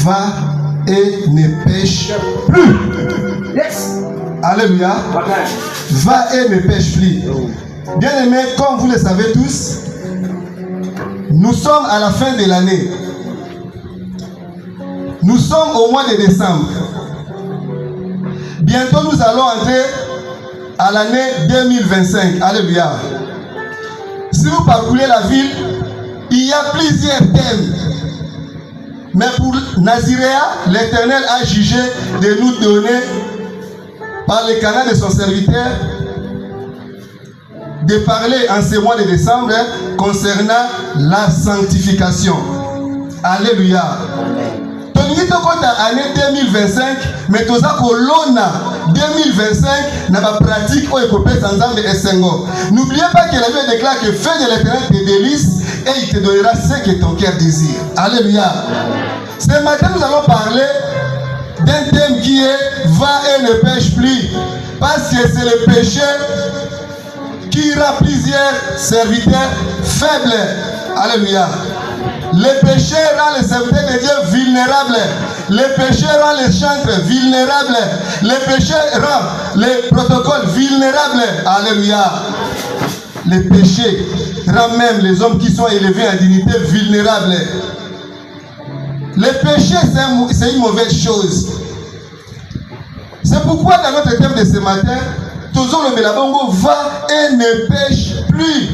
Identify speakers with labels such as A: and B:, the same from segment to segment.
A: va et ne pêche plus.
B: Yes.
A: Alléluia. Va et ne pêche plus. Bien aimés, comme vous le savez tous, nous sommes à la fin de l'année. Nous sommes au mois de décembre. Bientôt nous allons entrer à l'année 2025. Alléluia. Si vous parcourez la ville, il y a plusieurs thèmes. Mais pour Naziréa, l'Éternel a jugé de nous donner, par le canal de son serviteur, de parler en ce mois de décembre concernant la sanctification. Alléluia. Tongi tokota année 2025, mais toza kolona 2025 na ba pratique o ekopesa nzambe esengo. N'oubliez pas que la Bible déclare que fais de l'Éternel tes délices et il te donnera ce que ton cœur désire. Alléluia. Ce matin nous allons parler d'un thème qui est va et ne pêche plus, parce que c'est le péché qui rend plusieurs serviteurs faibles. Alléluia. Le péché rend les serviteurs de Dieu vulnérables. Le péché rend les chantres vulnérables. Le péché rend les protocoles vulnérables. Alléluia. Le péché rend même les hommes qui sont élevés en dignité vulnérables. Le péché, c'est une mauvaise chose. C'est pourquoi dans notre thème de ce matin, toujours le Mélabongo va et ne pêche plus.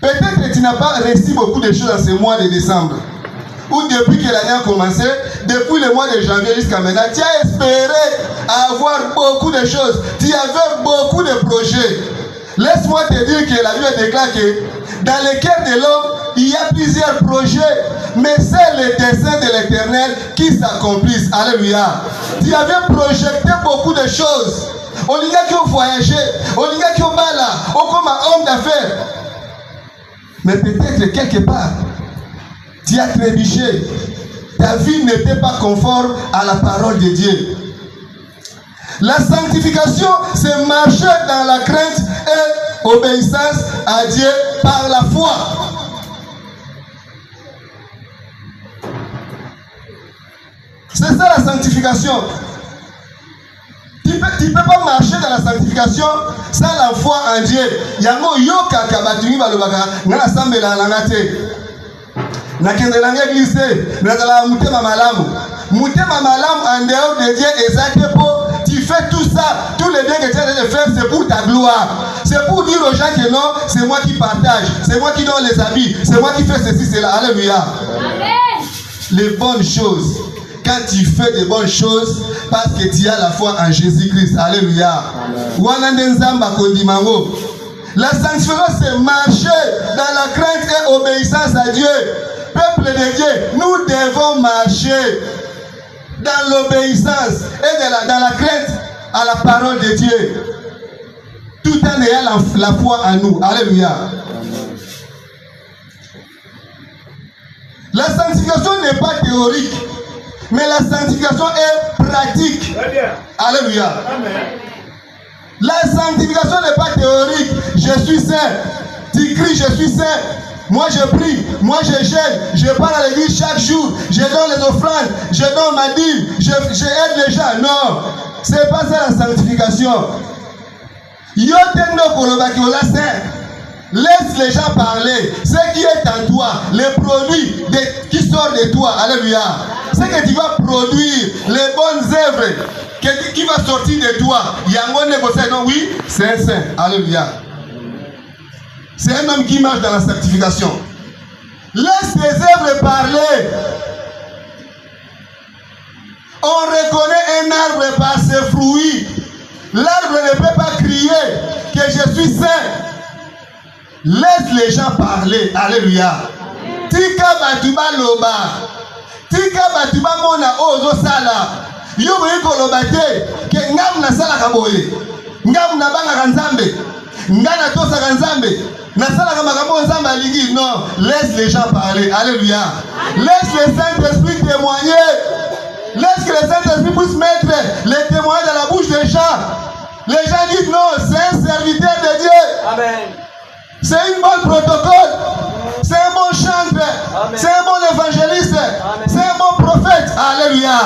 A: Peut-être que tu n'as pas reçu beaucoup de choses dans ce mois de décembre. Ou depuis que l'année a commencé, depuis le mois de janvier jusqu'à maintenant, tu as espéré avoir beaucoup de choses. Tu avais beaucoup de projets. Laisse-moi te dire que la Bible déclare que dans le cœur de l'homme, il y a plusieurs projets, mais c'est le dessein de l'Éternel qui s'accomplissent. Alléluia. Tu avais projeté beaucoup de choses. On y a qui ont voyagé, on y a qui ont bala, on comme un homme d'affaires. Mais peut-être quelque part, tu as trébuché. Ta vie n'était pas conforme à la parole de Dieu. La sanctification, c'est marcher dans la crainte et obéissance à Dieu par la foi. C'est ça la sanctification. Tu ne peux pas marcher dans la sanctification sans la foi en Dieu. Yango yoka kabatuni balobaka ngana sambela langate. Nakende langa glissé, nazala mutema malamu. Mutema malamu en dehors de Dieu ezate po. Tu fais tout ça, tous les biens que tu as de faire, c'est pour ta gloire. C'est pour dire aux gens que non, c'est moi qui partage, c'est moi qui donne les habits, c'est moi qui fais ceci, cela. Alléluia. Amen. Les bonnes choses. Quand tu fais des bonnes choses, parce que tu as la foi en Jésus-Christ. Alléluia. La sanctification, c'est marcher dans la crainte et obéissance à Dieu. Peuple de Dieu, nous devons marcher dans l'obéissance et dans la crainte à la parole de Dieu. Tout en ayant la foi en nous. Alléluia. La sanctification n'est pas théorique, mais la sanctification est pratique. Alléluia. Amen. La sanctification n'est pas théorique. Je suis saint. Tu cries, je suis saint. Moi je prie, moi je gêne, je pars à l'église chaque jour, je donne les offrandes, je donne ma dîme, je aide les gens. Non, c'est pas ça la sanctification. Yo tendo kolobaki ola saint. Laisse les gens parler. Ce qui est en toi, les produits qui sortent de toi. Alléluia. Ce que tu vas produire, les bonnes œuvres qui va sortir de toi. Yango négocié, non, oui, c'est un saint. Alléluia. C'est un homme qui marche dans la sanctification. Laisse les œuvres parler. On reconnaît un arbre par ses fruits. L'arbre ne peut pas crier que je suis saint. Laisse les gens parler. Alléluia. Tika batuba loba. Tika batuba mona ozo sala. Yo boyiko loba te ke ngam na sala kaboye. Ngam na banga kanzambe. Ngana tosa kanzambe. Na sala kama kabo nzambe alingi. Non, laisse les gens parler. Alléluia. Laisse le Saint-Esprit témoigner. Laisse que le Saint-Esprit puisse mettre les témoins dans la bouche des gens. Les gens disent non, c'est un serviteur de Dieu. Amen. C'est une bonne protocole. c'est un bon chanteur, c'est un bon évangéliste, c'est un bon prophète. Alléluia.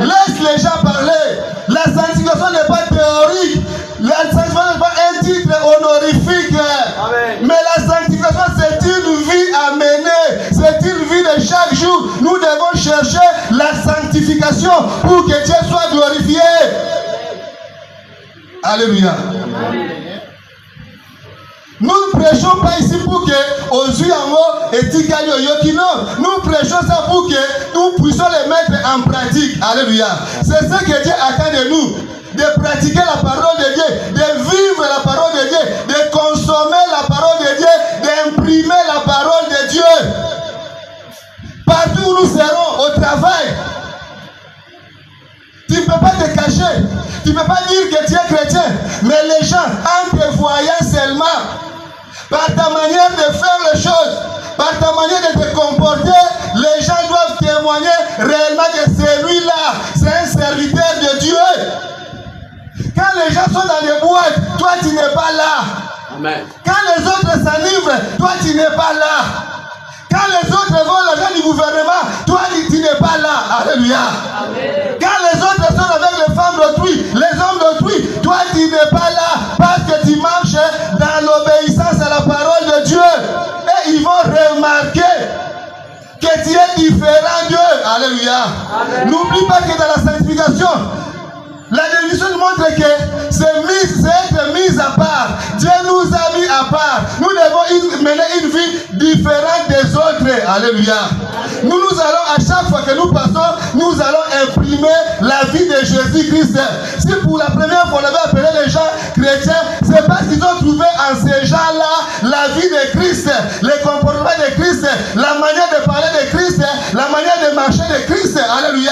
A: Laisse les gens parler. La sanctification n'est pas théorique. La sanctification n'est pas un titre honorifique. Mais la sanctification, c'est une vie à mener. C'est une vie de chaque jour. Nous devons chercher la sanctification pour que Dieu soit glorifié. Alléluia. Nous ne prêchons pas ici pour que nous prêchons ça pour que nous puissions les mettre en pratique. Alléluia. C'est ce que Dieu attend de nous. De pratiquer la parole de Dieu, de vivre la parole de Dieu, de consommer la parole de Dieu, d'imprimer la parole de Dieu. Partout où nous serons, au travail, tu ne peux pas te cacher. Tu ne peux pas dire que tu es chrétien. Mais les gens, en te voyant seulement, par ta manière de faire les choses, par ta manière de te comporter, les gens doivent témoigner réellement que celui-là, c'est un serviteur de Dieu. Quand les gens sont dans les boîtes, toi tu n'es pas là. Amen. Quand les autres s'enivrent, toi tu n'es pas là. Quand les autres volent l'argent du gouvernement, toi tu n'es pas là. Alléluia. Amen. Quand les autres sont avec les femmes d'autrui, les hommes d'autrui, toi tu n'es pas là parce que tu marches dans l'obéissance à la parole de Dieu. Et ils vont remarquer que tu es différent d'eux. Alléluia. N'oublie pas que dans la sanctification, la définition nous montre que c'est être mis à part. Dieu nous a mis à part. Nous devons mener une vie différente des autres. Alléluia. Nous allons, à chaque fois que nous passons, nous allons imprimer la vie de Jésus-Christ. Si pour la première fois on avait appelé les gens chrétiens, c'est parce qu'ils ont trouvé en ces gens-là la vie de Christ, le comportement de Christ, la manière de parler de Christ, la manière de marcher de Christ. Alléluia.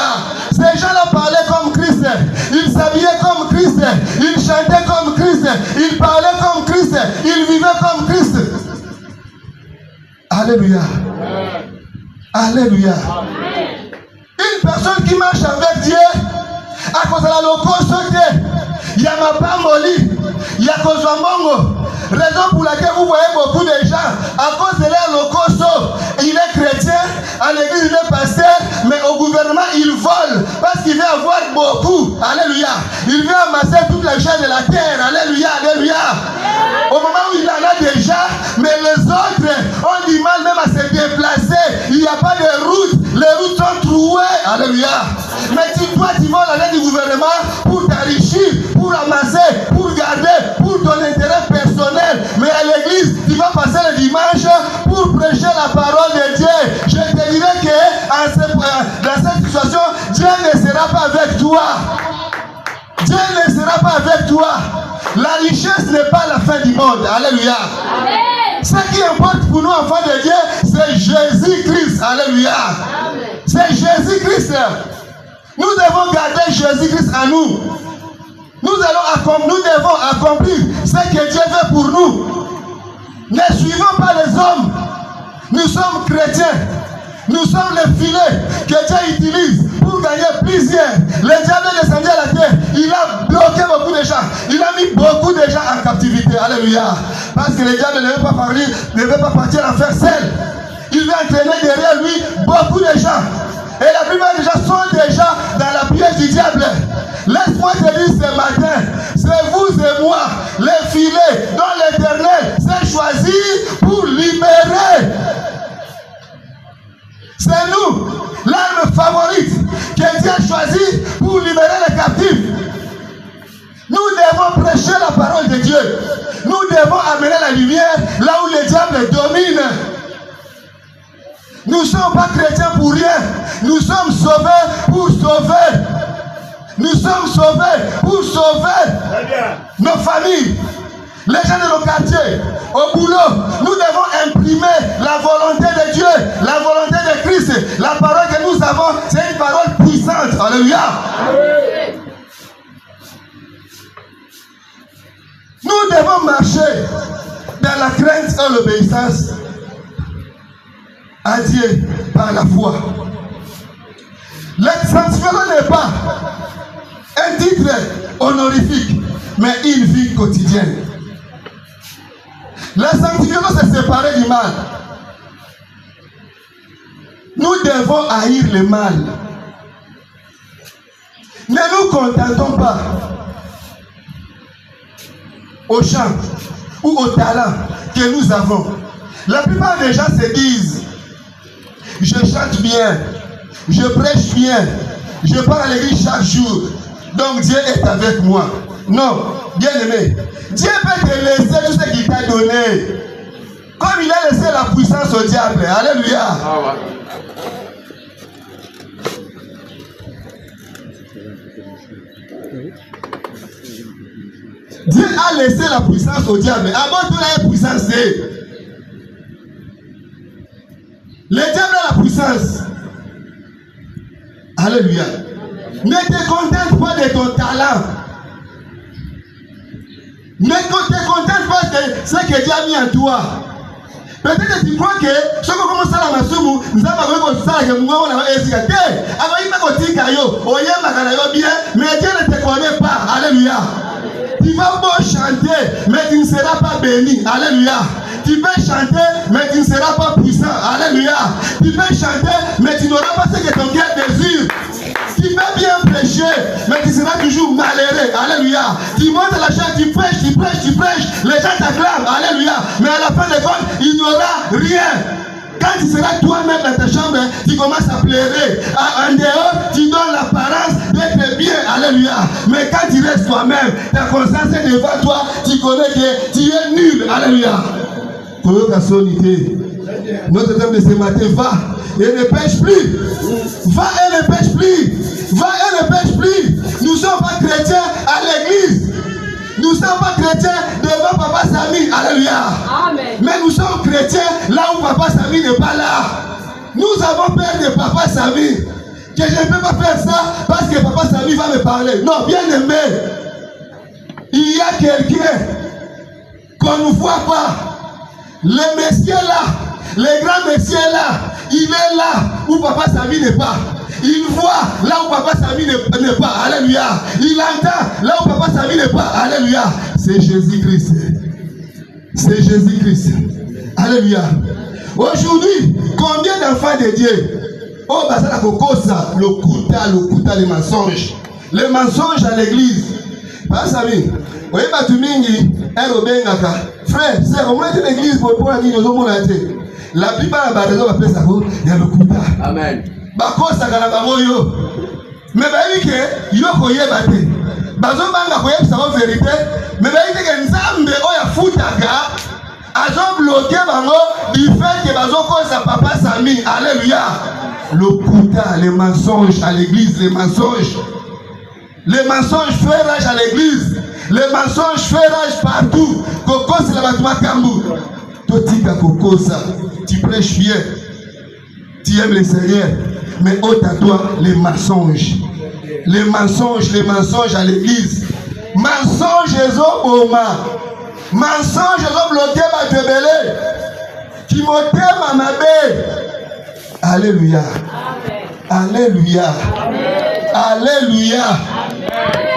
A: Ces gens-là parlaient comme Christ. Ils s'habillaient comme Christ. Ils chantaient comme Christ. Ils parlaient comme Christ. Ils vivaient comme Christ. Alléluia. Alléluia. Une personne qui marche avec Dieu, à cause de la locomotion, il y a ma pamoli, il y a Kozwambongo. Raison pour laquelle vous voyez beaucoup de gens, à cause de leur locomotion, il est chrétien, à l'église il est pasteur, mais au gouvernement il vole parce qu'il veut avoir beaucoup. Alléluia. Il veut amasser toute la richesse de la terre. Alléluia. Alléluia. Au moment où il en a déjà, mais les autres ont du mal même à se déplacer. Il n'y a pas de route. Les routes sont trouées. Alléluia. Mais toi, tu vas aller du gouvernement pour t'enrichir, pour ramasser, pour garder, pour ton intérêt personnel. Mais à l'église, tu vas passer le dimanche pour prêcher la parole de Dieu. Je te dirais que dans cette situation, Dieu ne sera pas avec toi. Dieu ne sera pas avec toi. La richesse n'est pas la fin du monde. Alléluia. Amen. Ce qui importe pour nous, enfants de Dieu, c'est Jésus-Christ. Alléluia. Amen. C'est Jésus-Christ. Nous devons garder Jésus-Christ en nous. Nous devons accomplir ce que Dieu veut pour nous. Ne suivons pas les hommes. Nous sommes chrétiens. Nous sommes les filets que Dieu utilise pour gagner plusieurs. Le diable est descendu à la terre. Il a bloqué beaucoup de gens. Il a mis beaucoup de gens en captivité. Alléluia. Parce que le diable ne veut pas partir en faire seul. Il veut entraîner derrière lui beaucoup de gens. Et la plupart des gens sont déjà dans la piège du diable. Laisse-moi te dire ce matin, c'est vous et moi, les filets dont l'Éternel s'est choisi pour libérer. C'est nous, l'arme favorite que Dieu a choisie pour libérer les captifs. Nous devons prêcher la parole de Dieu. Nous devons amener la lumière là où le diable domine. Nous ne sommes pas chrétiens pour rien. Nous sommes sauvés pour sauver. Nous sommes sauvés pour sauver nos familles. Les gens de nos quartiers, au boulot, nous devons imprimer la volonté de Dieu, la volonté de Christ. La parole que nous avons, c'est une parole puissante. Alléluia. Nous devons marcher dans la crainte et l'obéissance à Dieu par la foi. La sanctification n'est pas un titre honorifique, mais une vie quotidienne. La sanctification, c'est séparer du mal. nous devons haïr le mal. Ne nous contentons pas au chant ou au talent que nous avons. La plupart des gens se disent, je chante bien, je prêche bien, je pars à l'église chaque jour, donc Dieu est avec moi. Non, bien aimé, Dieu peut te laisser tout ce qu'il t'a donné, comme il a laissé la puissance au diable. Alléluia. Dieu a laissé la puissance au diable. Avant tout, la puissance, c'est le diable a la puissance. Alléluia. Ne te contente pas de ton talent. Ne te contente pas de ce que Dieu a mis en toi. Peut-être que tu crois que ce qu'on commence à la masumu, nous avons fait ça, que nous avons essayé. Mais Dieu ne te connaît pas. Alléluia. Tu vas beau chanter, mais tu ne seras pas béni. Alléluia. Tu peux chanter, mais tu ne seras pas puissant. Alléluia. Tu peux chanter, mais tu n'auras pas ce que ton cœur désire. Tu peux bien prêcher, mais tu seras toujours malheureux. Alléluia. Tu montes à la chaîne, tu prêches. Les gens t'acclament. Alléluia. Mais à la fin de compte, il n'y aura rien. Quand tu seras toi-même dans ta chambre, tu commences à pleurer. En dehors, tu donnes l'apparence d'être bien. Alléluia. Mais quand tu restes toi-même, ta conscience est devant toi, tu connais que tu es nul. Alléluia. Notre thème de ce matin, va et ne pêche plus. Va et ne pêche plus. Va et ne pêche plus. Nous ne sommes pas chrétiens à l'église. Nous ne sommes pas chrétiens devant Papa Samy. Alléluia. Amen. Mais nous sommes chrétiens là où Papa Samy n'est pas là. Nous avons peur de Papa Samy. Que je ne peux pas faire ça parce que Papa Samy va me parler. Non, bien aimé. Il y a quelqu'un qu'on ne voit pas. Le Messie là, le grand Messie là, il est là où Papa Samy n'est pas. Il voit là où Papa Samy n'est pas. Alléluia. Il entend là où Papa Samy n'est pas. Alléluia. C'est Jésus-Christ. C'est Jésus-Christ. Alléluia. Aujourd'hui, combien d'enfants de Dieu? Oh, bah ça, le kuta, les mensonges. Les mensonges à l'église. Papa Samy, oui, bah tu mingi, frère, c'est au moins une église pour la ligne aux hommes. La plupart des gens appellent ça, il y a le kuta. Amen. Bakosa kana bamoyo mais bayi ke yoko yebate bazo banga ko yebisa ko vérité mais bayi ke nzambe oya futaka azo bloquer bango du fait que bazo kosa Papa Samy. Alléluia. Le kuta, les mensonges à l'église, les mensonges fait rage à l'église, les mensonges fait rage partout. Koko c'est la batuma kambu totika kokosa, tu prêches bien, tu aimes le Seigneur. Mais haute à toi, les mensonges. Les mensonges à l'église. Mensonges au moment. Mensonges au bloqué ma tebele. Timothée Mamabé. Alléluia. Alléluia. Alléluia.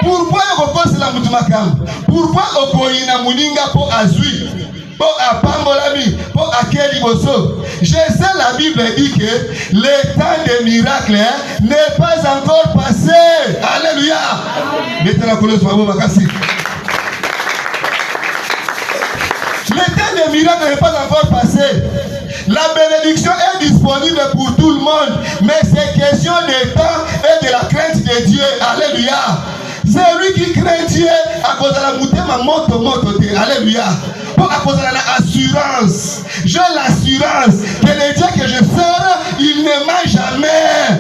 A: Pourquoi on pose la moutumakam? Pourquoi on pose la mouninga pour azui? Pour apambolami, pour akeli boso. Je sais la Bible dit que le temps des miracles n'est pas encore passé. Alléluia. Le temps des miracles n'est pas encore passé. La bénédiction est disponible pour tout le monde, mais c'est question de temps et de la crainte de Dieu. Alléluia. C'est lui qui craint Dieu à cause de la montée ma moto. Alléluia. À cause de l'assurance. J'ai l'assurance que le Dieu que je sers, il ne ment jamais.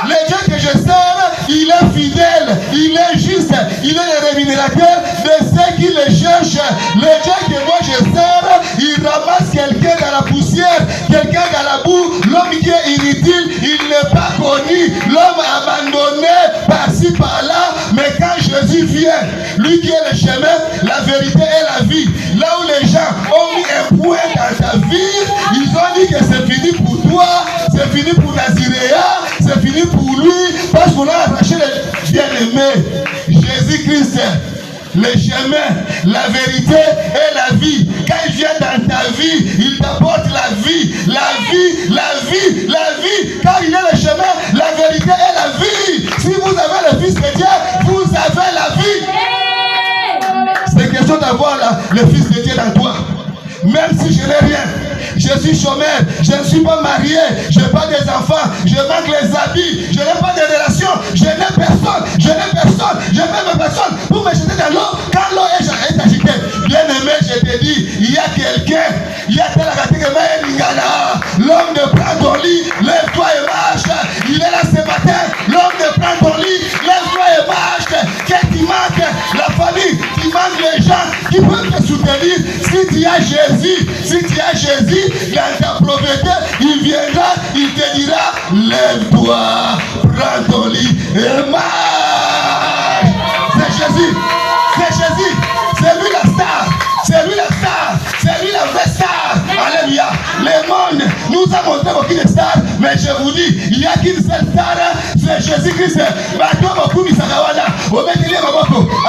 A: Le Dieu que je sers, il est fidèle, il est juste, il est le rémunérateur de ceux qui le cherchent. Le Dieu que moi je sers, il ramasse quelqu'un dans la poussière, quelqu'un dans la boue, l'homme qui est inutile, il n'est pas connu, l'homme abandonné par-ci par-là, mais quand Jésus vient, lui qui est le chemin, la vérité et la vie, là où les gens ont mis un point dans ta vie, ils ont dit que c'est fini pour toi, c'est fini pour Naziréa, c'est fini pour lui, parce qu'on a arraché les bien-aimés. Jésus-Christ, le chemin, la vérité et la vie. Quand il vient dans ta vie, il t'apporte la vie, la vie, la vie, la vie. Quand le Fils de Dieu dans toi. Même si je n'ai rien, je suis chômeur, je ne suis pas marié, je n'ai pas des enfants, je manque les habits, je n'ai pas de relations, je n'ai personne, je n'ai même personne pour me jeter dans l'eau quand l'eau est agitée. Bien aimé, je te dis, il y a quelqu'un, il y a tel l'homme de prendre ton lit, lève-toi et marche. Il est là ce matin, l'homme de prendre ton lit, lève-toi et marche. Qu'est-ce qui manque? La famille, il manque les gens qui peuvent te soutenir. Si tu as Jésus, dans ta pauvreté, il viendra, il te dira, lève-toi, prends ton lit et marche. C'est Jésus, c'est lui la star, c'est lui la vraie star. Alléluia. Le monde nous a montré aucune star, mais je vous dis, il n'y a qu'une seule star, c'est Jésus-Christ. À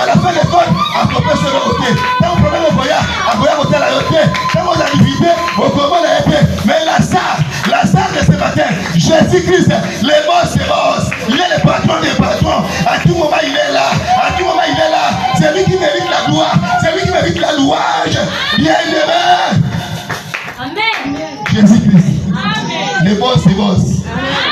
A: la fin de compte, à propos de ce côté, tant qu'on problème au voyage, à côté de la côté, tant qu'on a divisé, au comment la été. Mais la star de ce matin, Jésus-Christ, le boss c'est boss. Il est le patron des patrons. À tout moment, il est là. C'est lui qui mérite la gloire. C'est lui qui mérite la louange. Bien-aimé.
B: Amen.
A: Jésus-Christ.
B: Amen.
A: Le boss c'est boss.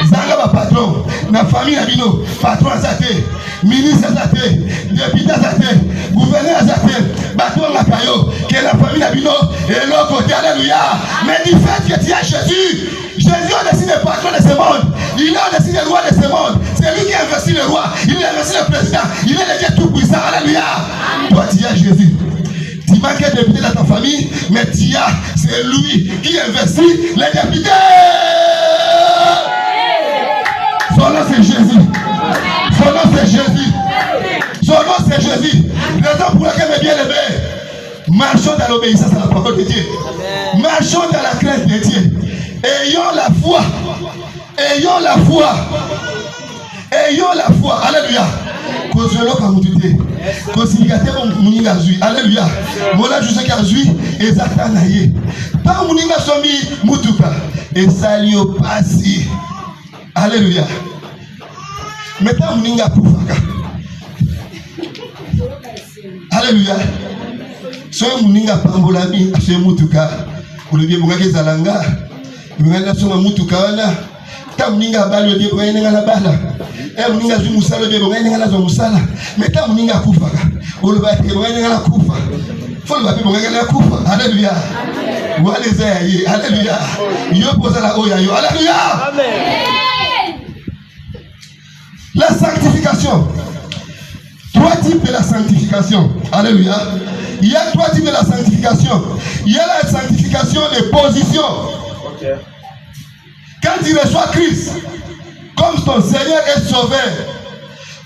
A: Zanga va patron. Na famille na bino. Patron azate. Ministre azate. Député azate. Gouverneur azate. Patron na kayo. Que la famille na bino. Et l'autre côté. Alléluia. Mais du fait que tu as Jésus. Jésus a décidé le patron de ce monde. Il a décidé le roi de ce monde. C'est lui qui a investi le roi. Il a investi le président. Il est le Dieu tout puissant. Alléluia. Toi tu as Jésus. Tu manques de député dans ta famille, mais tu as, c'est lui qui investit les députés. Son nom c'est Jésus. Son nom c'est Jésus. Son nom c'est Jésus. Raison pour laquelle, mes bien-aimés, marchons dans l'obéissance à la parole de Dieu. Marchons dans la crainte de Dieu. Ayons la foi. Ayons la foi. Ayons la foi. Alléluia. Alléluia. Mola juste kazui ezata na ye. Pas muninga somi mutuka et salio pasi. Alléluia. Meta muninga kufaka. Alléluia. So muninga pambola bi ase mutuka. Olobie bongake zalanga. Bongaka soma mutuka wana. Ta muninga balo die bongaka na bala. Muninga zu musala be bongaka na zo musala. Meta muninga kufaka. Olobie bongaka na kufa. Faut le bongaka na kufa. Alléluia. Waleza alléluia. Yo posa la oya yo. Alléluia. Amen. La sanctification. Trois types de la sanctification. Alléluia. Il y a trois types de la sanctification. Il y a la sanctification de position. Okay. Quand tu reçois Christ comme ton Seigneur et Sauveur,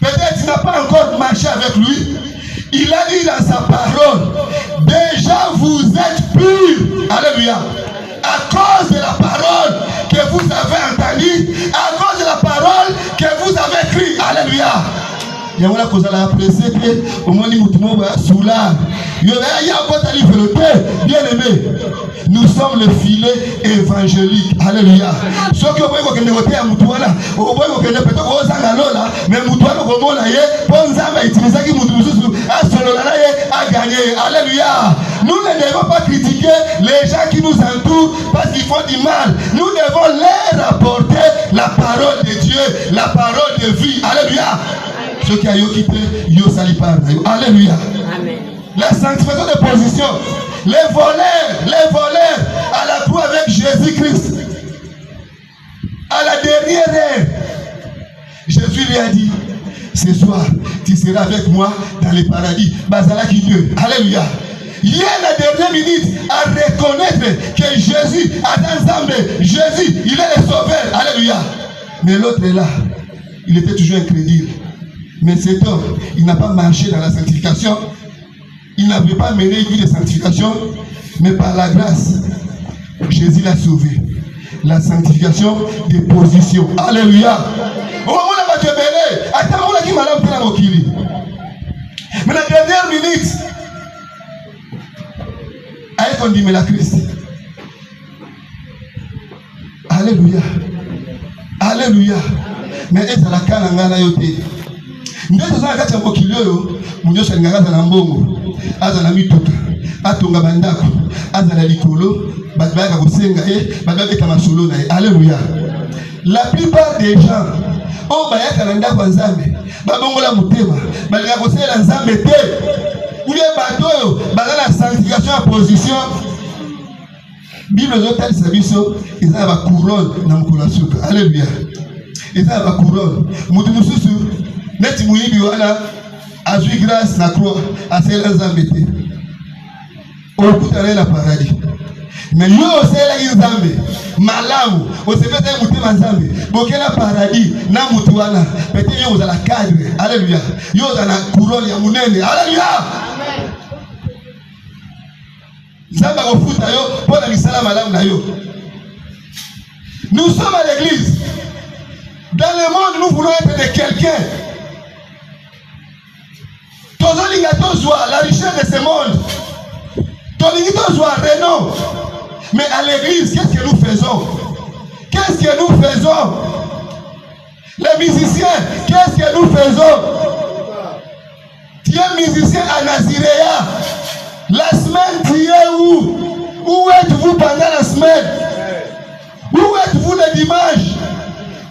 A: peut-être tu n'as pas encore marché avec lui. Il a dit dans sa parole, déjà vous êtes purs. Alléluia. À cause de la parole que vous avez entendue, à cause de la parole que vous avez écrite. Alléluia. Il y a un cause à la presse au moins les moutons sous là. Il y a un livre bien aimé. Nous sommes le filet évangélique. Alléluia. Ce que vous voyez que vous à Moutouala, vous voyez que vous peut-être aux Angalola, mais Moutouala, vous voyez, bon Zama utilisé qui Moutouala a gagné. Alléluia. Nous ne devons pas critiquer les gens qui nous entourent parce qu'ils font du mal. Nous devons leur apporter la parole de Dieu, la parole de vie. Alléluia. Ceux qui ont quitté, ils ont sali par. Alléluia. Amen. La sanctification de position. Les voleurs à la croix avec Jésus-Christ. À la dernière heure, Jésus lui a dit, ce soir, tu seras avec moi dans le paradis. Bazala qui Dieu. Alléluia. Il y a la dernière minute à reconnaître que Jésus, Adam Zambé, Jésus, il est le sauveur. Alléluia. Mais l'autre est là. Il était toujours incrédule. Mais cet homme, il n'a pas marché dans la sanctification. Il n'avait pas mené une vie de sanctification. Mais par la grâce, Jésus l'a sauvé. La sanctification des positions. Alléluia. Au moment où on va te mêler, attends, on a dit madame pour la moquille. Mais la dernière minute, avec on dit mais la Christ. Alléluia. Alléluia. Mais est à la canangana yote. Nous sommes à la mokili yo, nous sommes à la mbongo, à la mituka, atonga bandako azala likolo batbaka kosenga batbaka masolo na alléluia. La plupart des gens oh bayaka na ndako nzambe babongola motema balika kosela nzambe te uye bato baza la sanctification à position. Bible zotalisa biso eza ba couronne na mokolo ya suka. Alléluia. Eza ba couronne mutu mususu neti muyibi wana azwi grâce na croix asela nzambe te okutana na paradis. Mais yo osela nzambe malamu osepeta motema nzambe bokela paradis na mutu wana pete yo ozala cadre. Alléluia. Yo ozala couronne ya munene. Alléluia. Nzambe akofuta yo pour la misala malamu na yo. Nous sommes à l'église. Dans le monde, nous voulons être de quelqu'un. Tozolinga tozwa la richesse de ce monde. Tolinga tozwa renom. Mais à l'église, qu'est-ce que nous faisons? Qu'est-ce que nous faisons? Les musiciens, qu'est-ce que nous faisons? Tu es musicien à Naziréa. La semaine, tu es où? Où êtes-vous pendant la semaine? Où êtes-vous le dimanche?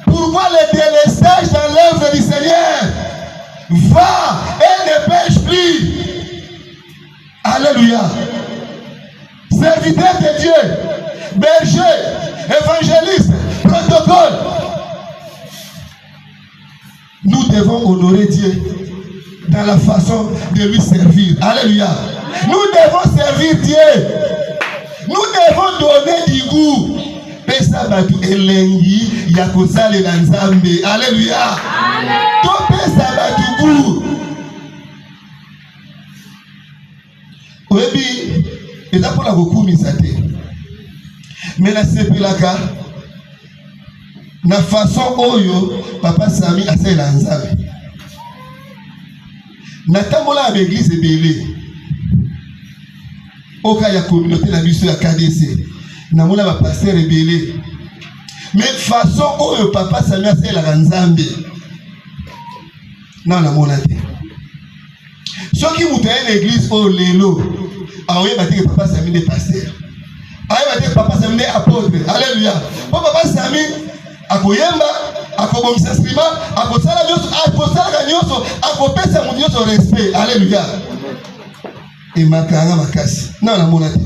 A: Pourquoi le délestage dans l'œuvre du Seigneur? Va et ne pêche plus. Alléluia. Serviteur de Dieu, berger, évangéliste, protocole. Nous devons honorer Dieu dans la façon de lui servir. Alléluia. Nous devons servir Dieu. Nous devons donner du goût. Pesa batu elengi ya kosalela nzambe. Alléluia. To pesa batu goût. Oyebi eza pour la kokumisa te. Mais na sepelaka na façon oyo papa Sami asela nzambe. Na tambola ya église ebele. Oka ya communauté na biso ya KDC. Namona ba pasteur ebele. Mais façon oyo papa Sami asela nzambe. Na namona te. Soki mutu ya l'église o lelo aoye bateke papa Sami de pasteur. Aoye bateke papa Sami de apôtre. Alléluia. Po papa Sami akoyemba, akobomisa instrument, akosala nyonso, akosala nyonso, akopesa mutu nyonso respect. Alléluia. Et makanga makasi. Non, la monate.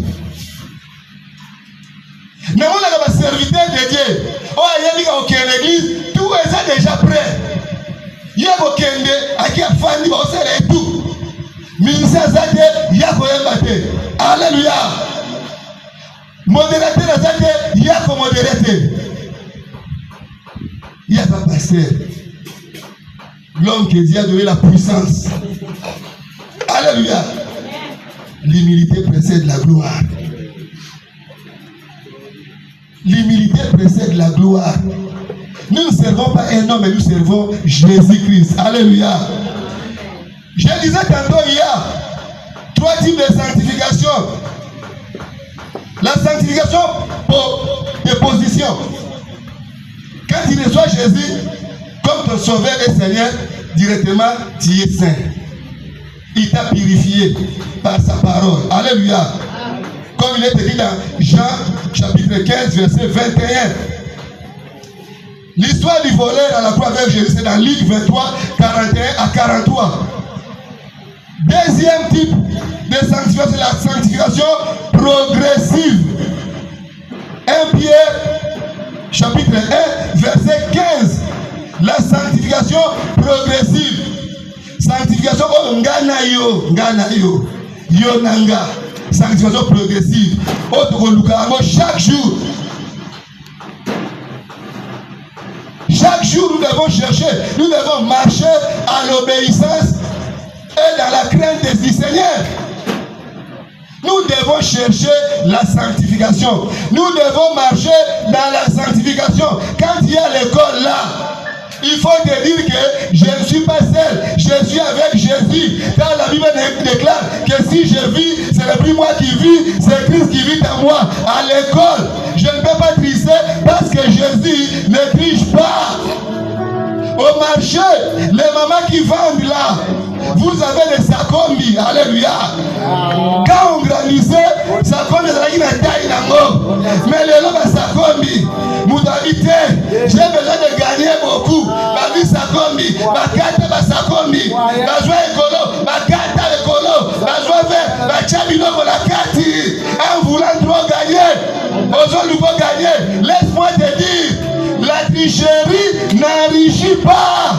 A: Mais on a le serviteur de Dieu. Oh, il y a l'église, tout est déjà prêt. Il y a Kende, à qui a fandi, on sait tout. Ministère Zade, il y a Koyemate. Alléluia. Modérateur Zade, il y a comme modérateur. Il n'y a pas pasteur. L'homme que Dieu a donné la puissance. Alléluia. L'humilité précède la gloire. L'humilité précède la gloire. Nous ne servons pas un homme, mais nous servons Jésus-Christ. Alléluia. Je disais tantôt, il y a 3 types de sanctification. La sanctification de position. Quand tu reçois Jésus comme ton sauveur et Seigneur, directement, tu es saint. Il t'a purifié par sa parole. Alléluia. Comme il est écrit dans Jean chapitre 15, verset 21. L'histoire du voleur à la croix avec Jésus, c'est dans Luc 23, 41 à 43. Deuxième type de sanctification, c'est la sanctification progressive. 1 Pierre chapitre 1, verset 15. La sanctification progressive. Sanctification comme ngana yo, yo nanga. Sanctification progressive. Chaque jour. Chaque jour, nous devons chercher, nous devons marcher à l'obéissance et dans la crainte du Seigneur. Nous devons chercher la sanctification. Nous devons marcher dans la sanctification. Quand il y a l'école là, il faut te dire que je ne suis pas seul, je suis avec Jésus. Car la Bible déclare que si je vis, ce n'est plus moi qui vis, c'est Christ qui vit en moi. À l'école, je ne peux pas tricher parce que Jésus ne triche pas. Au marché, les mamans qui vendent là, vous avez les sakombi. Alléluia. Quand on grandissait, sakombi c'est la taille d'ango. Mais les lots sakombi, moudavité, j'ai besoin de gagner beaucoup. Ma vie sakombi, ma carte sakombi, ma joie écolo, ma carte écolo, ma joie vert, ma chamino pour la carte. En voulant trop gagner, aujourd'hui faut gagner. Laisse-moi te dire, la tricherie n'enrichit pas.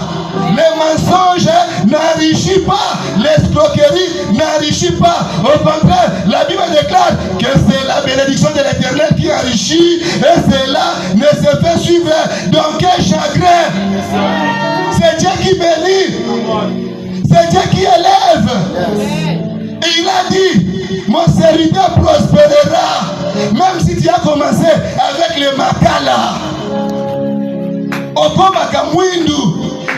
A: Les mensonges n'enrichissent pas. L'escroquerie n'enrichit pas. Au contraire, la Bible déclare que c'est la bénédiction de l'Éternel qui enrichit et cela ne se fait suivre d'aucun chagrin. C'est Dieu qui bénit. C'est Dieu qui élève. Et il a dit, mon serviteur prospérera. Même si tu as commencé avec les makala.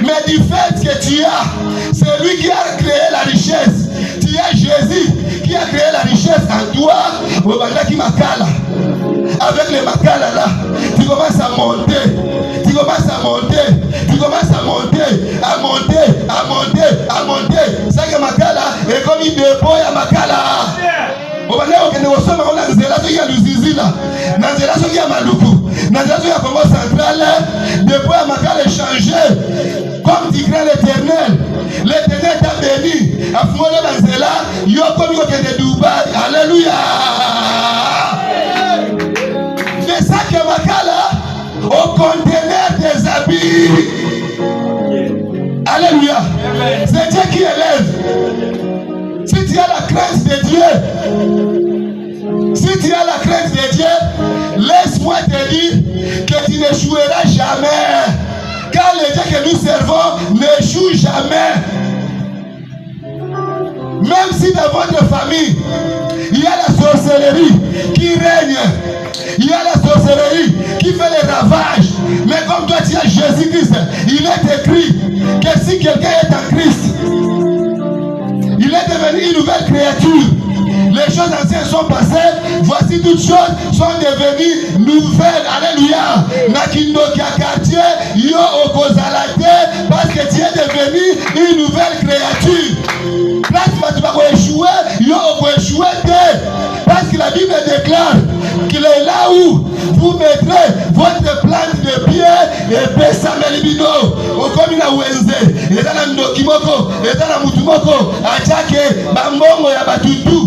A: Mais du fait que tu as, c'est lui qui a créé la richesse. Tu as Jésus qui a créé la richesse en toi. Avec les makala là, tu commences à monter. Tu commences à monter. Tu commences à monter. À monter. À monter. À monter. Ça que makala est comme une dépôt à makala. Depuis à Makala changé, comme dit l'Éternel, l'Éternel t'a béni. À Fumole Manzela, yo comme de Dubaï. Alléluia. C'est ça que Makala au conteneur des habits. Alléluia. C'est Dieu qui élève. Si tu as la crainte de Dieu, si tu as la crainte de Dieu, laisse-moi te dire que tu n'échoueras jamais. Car le Dieu que nous servons n'échoue jamais. Même si dans votre famille, il y a la sorcellerie qui règne, il y a la sorcellerie qui fait les ravages. Mais comme toi tu as Jésus-Christ, il est écrit que si quelqu'un est en Christ, il est devenu une nouvelle créature. Les choses anciennes sont passées, voici toutes choses sont devenues nouvelles. Alléluia. Nakindokia quartier, yo okozalate, parce que tu es devenu une nouvelle créature. Place tu vas échouer, yo échouer. Parce que la Bible déclare qu'il est là où vous mettrez votre plante de pied et Pesamelibino. Au commun à Wenze, et dans la Ndokimoko, et dans la Mutumoko, à Tchake, Bambongo et Abatutu.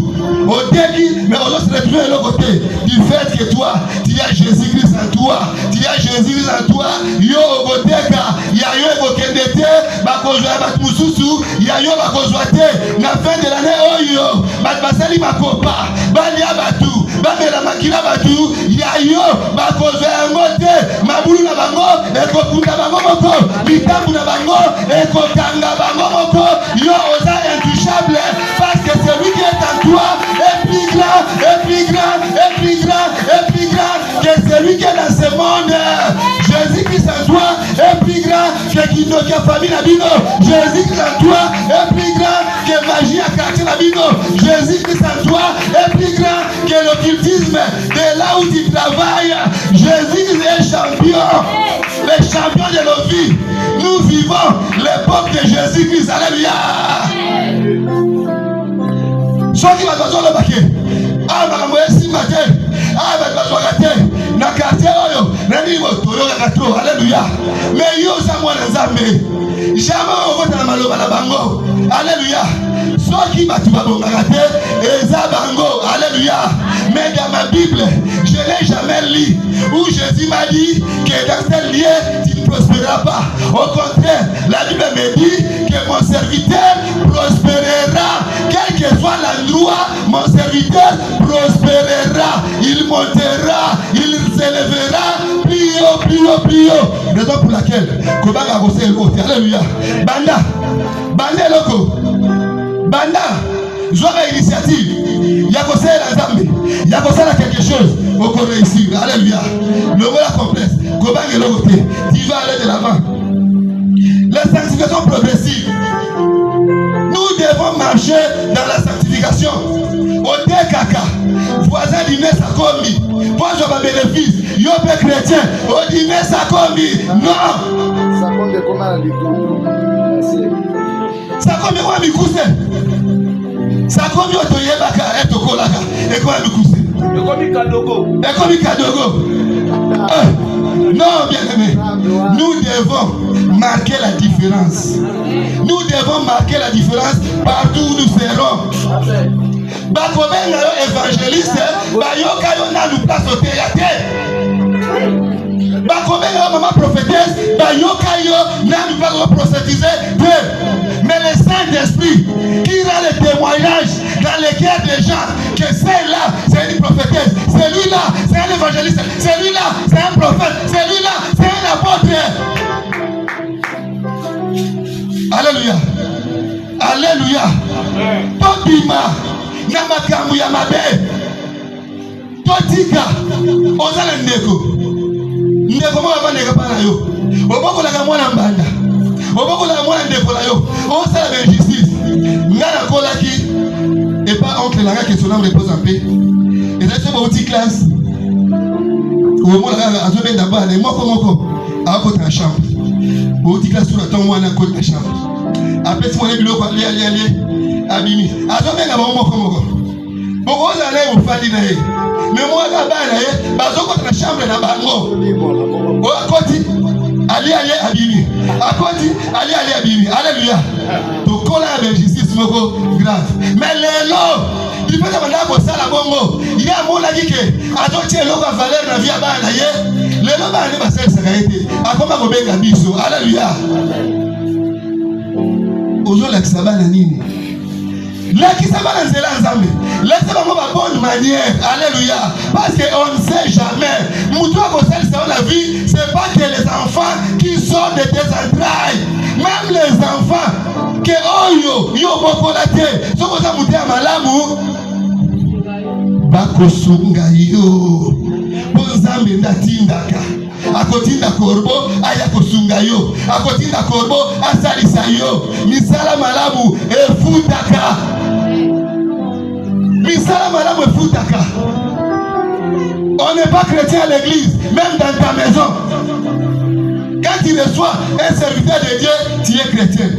A: Au début, mais on doit se retrouver de l'autre côté. Du fait que toi, tu as Jésus-Christ en toi. Tu as Jésus-Christ en toi. Yo Ogoteka, Yayo Ogokendete, Bakozwa Batmususu, Yayo Bakozwate, na fin de l'année, Oyo, Batbasali Makopa, Balia Batu, Babela Makila Batu, Yayo Bakozwa Ngote, Mabulu na Bango, Ekokunda Bango Moko, Mitambu na Bango, Ekokanga Bango Moko, Yo Oza intouchable, parce que celui qui est en toi est plus grand, est plus grand, est plus grand, est plus grand que celui qui est dans ce monde. Jésus-Christ en toi est plus grand que Kindokia famille Nabino. Jésus-Christ en toi est plus grand que magie à quartier Nabino. Jésus-Christ en toi est plus grand que l'occultisme de là où tu travailles. Jésus-Christ est champion, le champion de nos vies. Nous vivons l'époque de Jésus-Christ. Alléluia. Soki bazo le baké. Ah makambo esi matin. Ah bazo gate. Na quartier oyo, na ni motoro ya katro. Alléluia. Mais yo sa mwana Nzambe. Jamais on vote na maloba na bango. Alléluia. Soki batu babonga gate, eza bango. Alléluia. Mais dans ma Bible, je n'ai jamais lu où Jésus m'a dit que dans tel lieu, tu ne prospéreras pas. Au contraire, la Bible me dit que mon serviteur prospérera. Quel que soit l'endroit, mon serviteur prospérera. Il montera, il s'élèvera plus haut, plus haut, plus haut. Raison pour laquelle, Kobaga a bossé l'autre. Alléluia. Banda, Banda loko, Banda, joie initiative. Yakosé la Zambie, Yakosé la quelque chose. On peut réussir. Alléluia. Le mot est complexe. Kobaga l'autre. Tu vas aller de l'avant. La sanctification progressive. Nous devons marcher dans la sanctification. Au Tekaka, voisin dîner ça commis. Moi je vais bénéfice. Yo pe chrétien. Au dîner ça commis. Non. Ça comme moi mikuse. Ça comme yo to yebaka etokolaka. Et quoi mikuse? Et comme kadogo. Non, bien-aimé. Nous devons marquer la différence. Nous devons marquer la différence partout où nous serons. Bakobenga yo évangéliste, bayoka yo na nous place au théâtre. Bakobenga yo maman prophétesse, bayoka yo na nous place prophétiser. Mais le Saint-Esprit qui rend le témoignage dans les cœurs des gens que celle-là, c'est une prophétesse, celui-là, c'est un évangéliste, celui-là, c'est un prophète, celui-là, c'est un apôtre. Alléluia. Alléluia. Tobima na makambo ya mabe. Totika ozala ndeko. Ndeko mo ba ndeko pa na yo. Obokola ka mwana mbanda. Obokola ka mwana ndeko la yo. Osala ba justice. Ngana kolaki et pas oncle la que son âme repose en paix. Et là c'est ba outil classe. Au moment là azo ben d'abord les moko à côté de la chambre. Outil classe sur la tombe à côté de la chambre. Après si mon biloko ali abimi azo ben d'abord moko. Boko za au fadi na ye. Mais moi la bana ye bazo côté de la chambre na bango. O akoti ali abimi. Akoti ali abimi. Alléluia. To kola ba justice moko grave. Mais lelo il peut demander à ça la bongo. Il y a mon avis que azotie loka valeur na vie bana ye. Lelo bana ne basel sakaete. Akoma ko benga biso. Alléluia. Ozo la kisabana nini? La kisabana nzela nzambe. Laissez-moi ma bonne manière. Alléluia. Parce qu'on ne sait jamais. Moutoua Kosel, c'est la vie. C'est pas que les enfants qui sortent de tes entrailles. Même les enfants. Que oyo, yo bokolate. So kosa moutia malamu. Bakosunga yo. Bonzambe ndatindaka. Akotinda korbo aya kosunga yo. Akotinda korbo asalisa yo. Misala malamu efutaka. Misala malamu efutaka. On n'est pas chrétien à l'église, même dans ta maison. Quand tu reçois un serviteur de Dieu, tu es chrétien.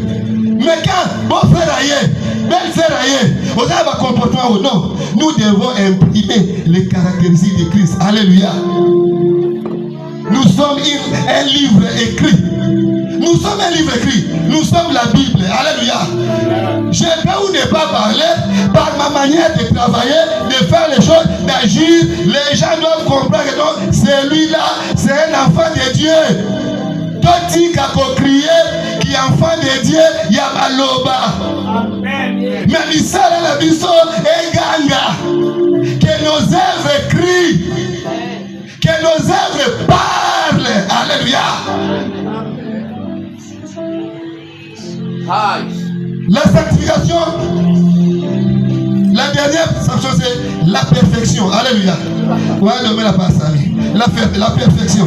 A: Mais quand bon frère aïe, belle sœur aïe, on a un comportement ou non, nous devons imprimer les caractéristiques de Christ. Alléluia. Nous sommes un livre écrit. Nous sommes un livre écrit. Nous sommes la Bible. Alléluia. Je peux ou ne pas parler par ma manière de travailler, de faire les choses, d'agir. Les gens doivent comprendre que celui-là, c'est un enfant de Dieu. Toti kako crier qui est enfant de Dieu, il y a maloba. Mais misala la biso eganga. Que nos œuvres crient. Que nos œuvres parlent. Alléluia. La sanctification, la dernière sanction, c'est la perfection. Alléluia. Ouais, nommer la passe à lui. La perfection.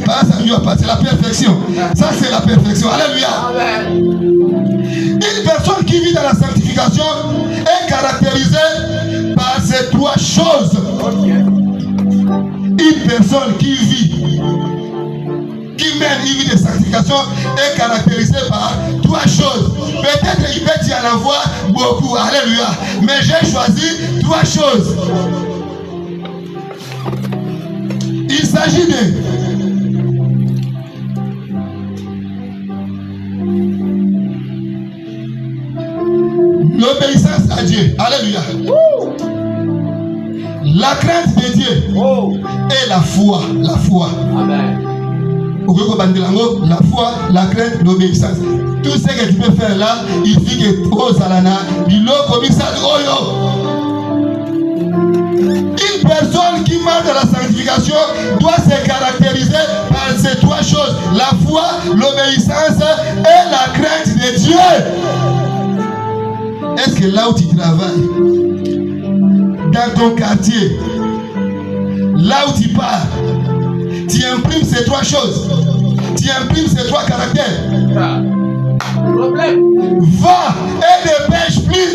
A: Passe à lui, c'est la perfection. Ça, c'est la perfection. Alléluia. Une personne qui vit dans la sanctification est caractérisée par ces trois choses. Une personne qui vit, qui mène une vie de sanctification est caractérisée par trois choses. Peut-être il peut y en avoir beaucoup. Alléluia. Mais j'ai choisi trois choses. Il s'agit de l'obéissance à Dieu. Alléluia. La crainte de Dieu et la foi. La foi. Amen. La foi, la crainte, l'obéissance. Tout ce que tu peux faire là, il suffit que tu alana, une personne qui marche dans la sanctification doit se caractériser par ces trois choses: la foi, l'obéissance et la crainte de Dieu. Est-ce que là où tu travailles, dans ton quartier, là où tu pars, tu imprimes ces trois choses, tu imprimes ces trois caractères? Problème. Va et ne pêche plus.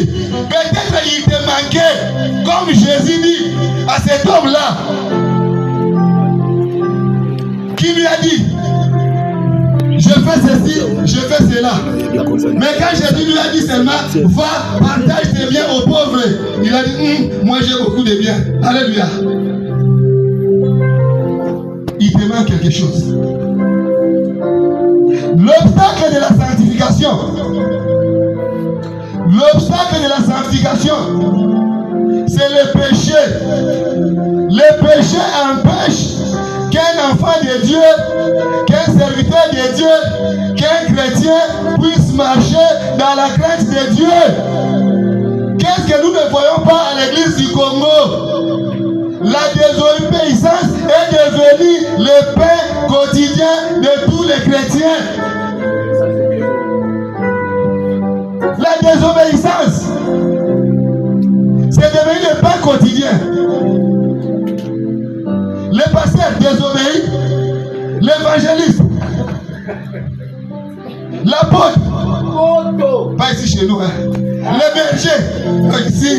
A: Peut-être il te manquait, comme Jésus dit à cet homme-là, qui lui a dit: je fais ceci, je fais cela. Mais quand Jésus lui a dit seulement, va, partage tes biens aux pauvres, il a dit, moi j'ai beaucoup de biens. Alléluia. Il te manque quelque chose. L'obstacle de la sanctification. L'obstacle de la sanctification, c'est le péché. Le péché empêche qu'un enfant de Dieu, qu'un serviteur de Dieu, qu'un chrétien puisse marcher dans la crainte de Dieu. Qu'est-ce que nous ne voyons pas à l'église du Congo? La désobéissance est devenue le pain quotidien de tous les chrétiens. La désobéissance, c'est devenu le pain quotidien. Le pasteur désobéit, l'évangéliste, l'apôtre, pas ici chez nous, hein. Le berger, ici.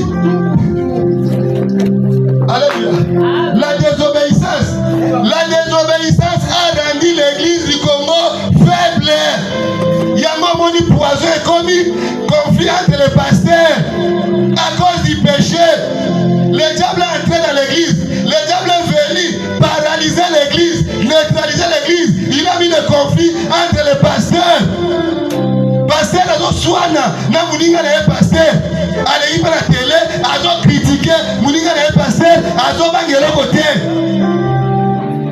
A: Alléluia. La désobéissance a rendu l'église du Congo faible. Il y a un poison et commis conflit entre les pasteurs à cause du péché. Le diable est entré dans l'église. Le diable est venu paralyser l'église, neutraliser l'église. Il a mis le conflit entre les pasteurs. Pasteur azo swana na muninga na pasteur ale ipa na télé azo critiquer muninga na pasteur azo bangelo côté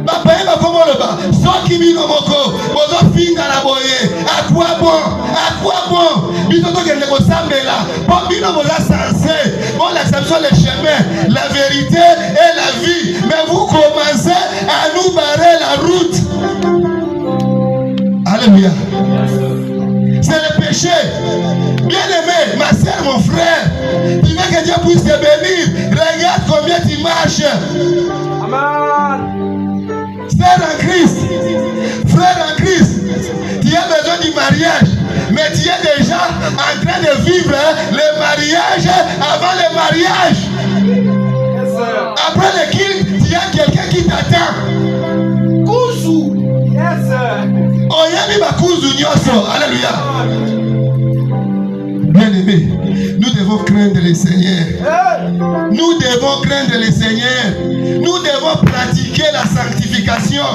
A: papa eba komo loba soki bino moko bozo finga na boye à quoi bon bino to kende ko sambela po bino boza sensé bon l'acception le chemin la vérité et la vie mais vous commencez à nous barrer la route. Alléluia. C'est le péché. Bien-aimé, ma soeur, mon frère, tu veux que Dieu puisse te bénir. Regarde combien tu marches. Amen. Sœur en Christ, frère en Christ, tu as besoin du mariage. Mais tu es déjà en train de vivre le mariage avant le mariage. Yes, après le kill, il y a quelqu'un qui t'attend. Kuzu. Yes, sir. Alléluia. Bien-aimés, nous devons craindre le Seigneur. Nous devons craindre le Seigneur. Nous devons pratiquer la sanctification.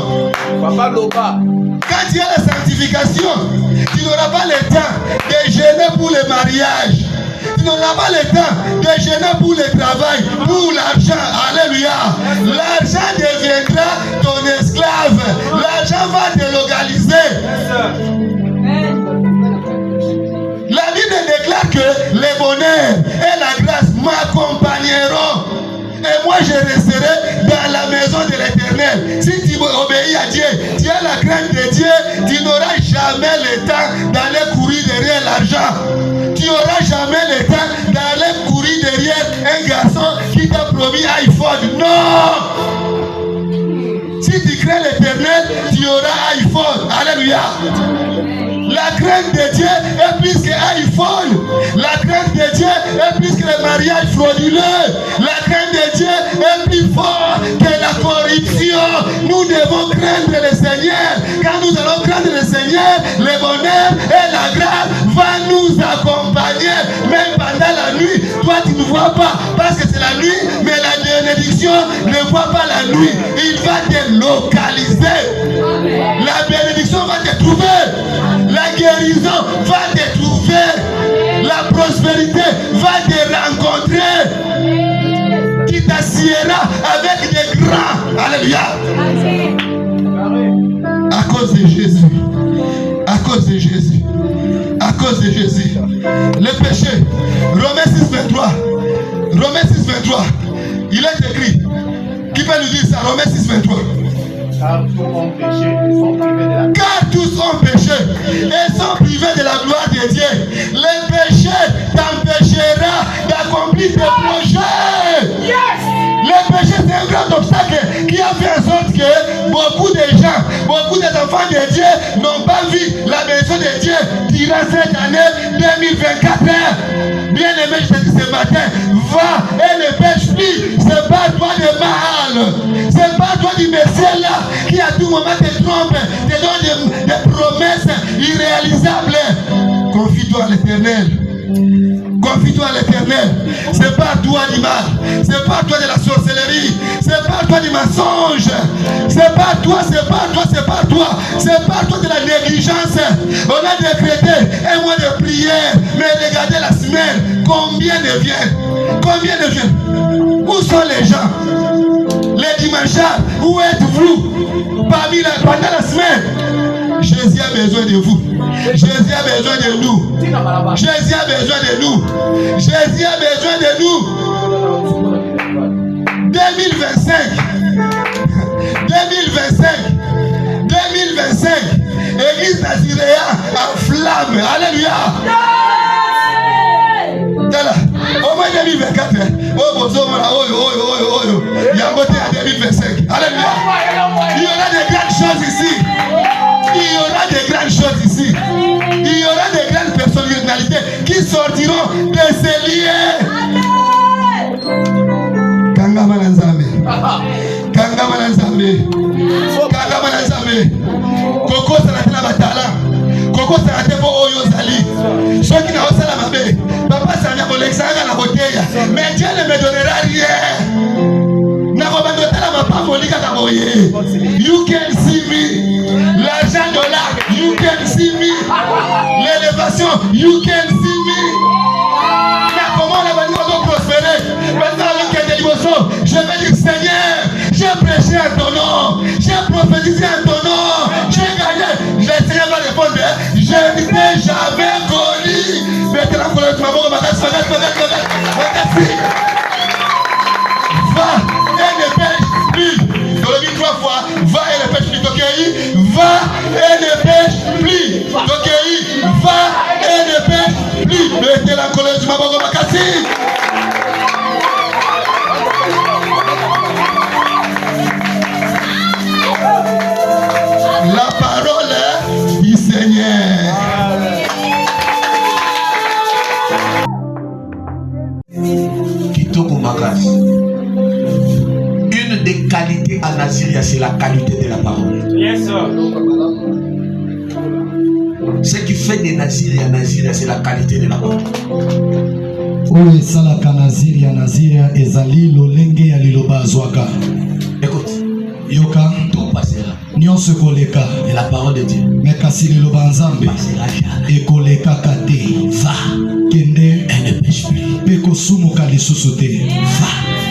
A: Quand il y a la sanctification, tu n'auras pas le temps de jeûner pour le mariage. Tu n'auras pas le temps de jeûner pour le travail, pour l'argent. Alléluia. L'argent deviendra ton esclave. L'argent va te localiser. La Bible déclare que le bonheur et la grâce m'accompagneront. Et moi je resterai dans la maison de l'Éternel. Si tu obéis à Dieu, tu as la crainte de Dieu, tu n'auras jamais le temps d'aller courir derrière l'argent. Tu n'auras jamais le temps d'aller courir derrière un garçon qui t'a promis iPhone. Non! Si tu crains l'Éternel, tu auras iPhone. Alléluia! La crainte de Dieu est plus que iPhone. La crainte de Dieu est plus que le mariage frauduleux. La crainte de Dieu est plus fort que la corruption. Nous devons craindre le Seigneur. Quand nous allons craindre le Seigneur, le bonheur et la grâce vont nous accompagner. Même pendant la nuit, toi tu ne vois pas parce que c'est la nuit, mais la bénédiction ne voit pas la nuit. Il va te localiser. La bénédiction va te trouver. La guérison va te trouver. La prospérité va te rencontrer. Tu t'assieras avec des grands. Alléluia. À cause de Jésus. À cause de Jésus. À cause de Jésus. Le péché. Romains 6, 23. Romains 6, 23. Il est écrit. Qui peut nous dire ça? Romains 6, 23. Car tous ont péché et sont privés de la gloire de Dieu. Le péché t'empêchera d'accomplir tes projets. Le péché, c'est un grand obstacle qui a fait en sorte que beaucoup de gens, beaucoup d'enfants de Dieu n'ont pas vu la bénédiction de Dieu durant cette année 2024. Bien aimé, je te dis ce matin, va et ne pêche plus. C'est pas toi de mal. C'est pas toi du Messie là qui à tout moment te trompe, te donne des promesses Confie-toi à l'Éternel. Confie-toi à l'Éternel. C'est pas toi du mal. C'est pas toi de la sorcellerie. C'est pas toi du mensonge. C'est pas toi, c'est pas toi, c'est pas toi. C'est pas toi de la négligence. On a décrété un mois de prière. Mais regardez la semaine. Combien ne viennent? Combien ne viennent? Où sont les gens? Les dimanches, où êtes-vous? Pendant la semaine. Jésus a besoin de vous. Jésus a besoin de nous. Jésus a besoin de nous. Jésus a besoin de nous. 2025. 2025. Église Naziréa en flamme. Alléluia. Au moins 2024. Oh, il y a un côté à 2025. Alléluia. Il y aura des grandes choses ici. Il y aura des grandes choses ici. Il y aura des grandes personnalités qui sortiront de ces lieux. Kangama Nzambe. Kangama Nzambe. Kangama Nzambe. Koko Sanatela Batala. Koko Sanatela Oyo Zali. Ceux qui n'ont pas la mabe. Papa Sanya Bolexanga la bouteille. Mais Dieu ne me donnera rien. You can see me. L'argent dollar, you can see me. L'élévation, you can see me. Mais comment la manière de prospérer? Maintenant, je vais dire Seigneur, j'ai prêché à ton nom, j'ai prophétisé à ton nom, j'ai gagné. Le Seigneur va répondre, je n'ai jamais connu. Maintenant, pour le travail, va et ne pêche plus. Dans le dit 3 fois, va et ne pêche plus. Tokéi, va et ne pêche plus. Tokéi, va et ne pêche plus. Mettez la colère du Mabongo Makasi. La parole du Seigneur. Kitoko Makasi. Une des qualités à Naziria, c'est la qualité de la parole.
C: Yes, sir.
A: Ce qui fait des Naziria, c'est la qualité de la parole.
D: Oye salaka Naziria ezali lolenge ya liloba azwaka.
A: Écoute,
D: yoka
A: tout passera.
D: Nyonso koleka
A: Et la parole de Dieu
D: mais kasi liloba nzambe
A: passera jamais.
D: ekoleka kate
A: Va
D: kende
A: et ne pêche plus.
D: peko sumuka lisusu te.
A: Va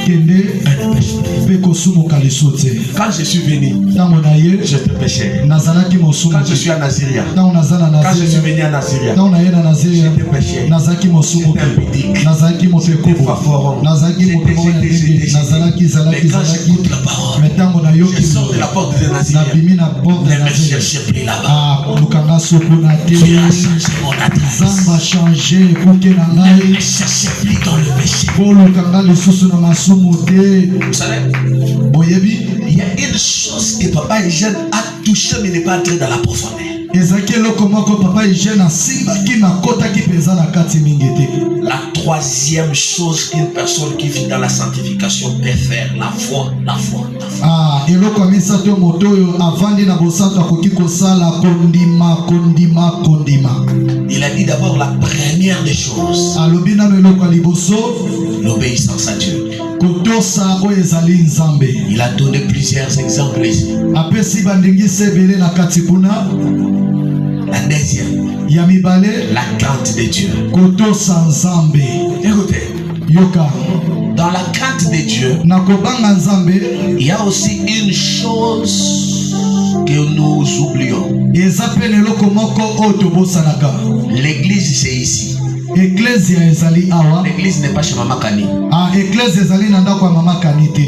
D: Kende
A: et ne pêche plus.
D: peko sumuka lisusu te.
A: Quand je suis venu,
D: Tango na ye
A: je te péchais.
D: nazalaki mosumu.
A: Quand je suis à Naziria,
D: Tango nazala
A: quand je suis
D: Naziria.
A: venu à Naziria,
D: Tango na ye na Naziria
A: je te péchais.
D: nazalaki mosumu te. Nazalaki motekubu. Nazalaki motekubu ya ndenge. Nazalaki zalaki. Mais tango na yo
A: Je sors de la porte de Naziria.
D: nabimi na porte
A: Ne
D: na
A: me
D: Naziria.
A: cherchez plus là-bas.
D: Ah, lukanga sokuna te.
A: Tu as changé mon adresse.
D: Zamba changer kuke na
A: Ne
D: ngai.
A: me cherchez plus dans le péché.
D: Po lukanga lisusu na masumu te.
A: Vous savez,
D: Boyebi
A: il y a une chose que Papa Eugène a touché mais n'est pas entré dans la profondeur.
D: ezaki eloko moko papa Eugène asimbaki na kotaki mpenza na kati mingi te.
A: La troisième chose qu'une personne qui vit dans la sanctification peut faire, la foi.
D: Ah, eloko ya misato moto oyo avandi na bosanto akoki kosala kondima.
A: Il a dit d'abord la première des choses,
D: Alobi nano eloko ya liboso
A: l'obéissance à Dieu.
D: kotosa oyo ezali nzambe.
A: Il a donné plusieurs exemples ici.
D: Apesi bandingisi ebele na kati kuna.
A: La deuxième,
D: Ya mibale
A: la crainte de Dieu.
D: kotosa nzambe.
A: Écoutez,
D: Yoka
A: dans la crainte de Dieu,
D: na kobanga nzambe
A: il y a aussi une chose que nous oublions.
D: eza pe eloko moko oyo tobosanaka.
A: L'église, c'est ici.
D: Eklezia ezali awa.
A: L'église n'est pas chez Mama Kani.
D: Ah, eklezia ezali na ndako ya mama Kani te.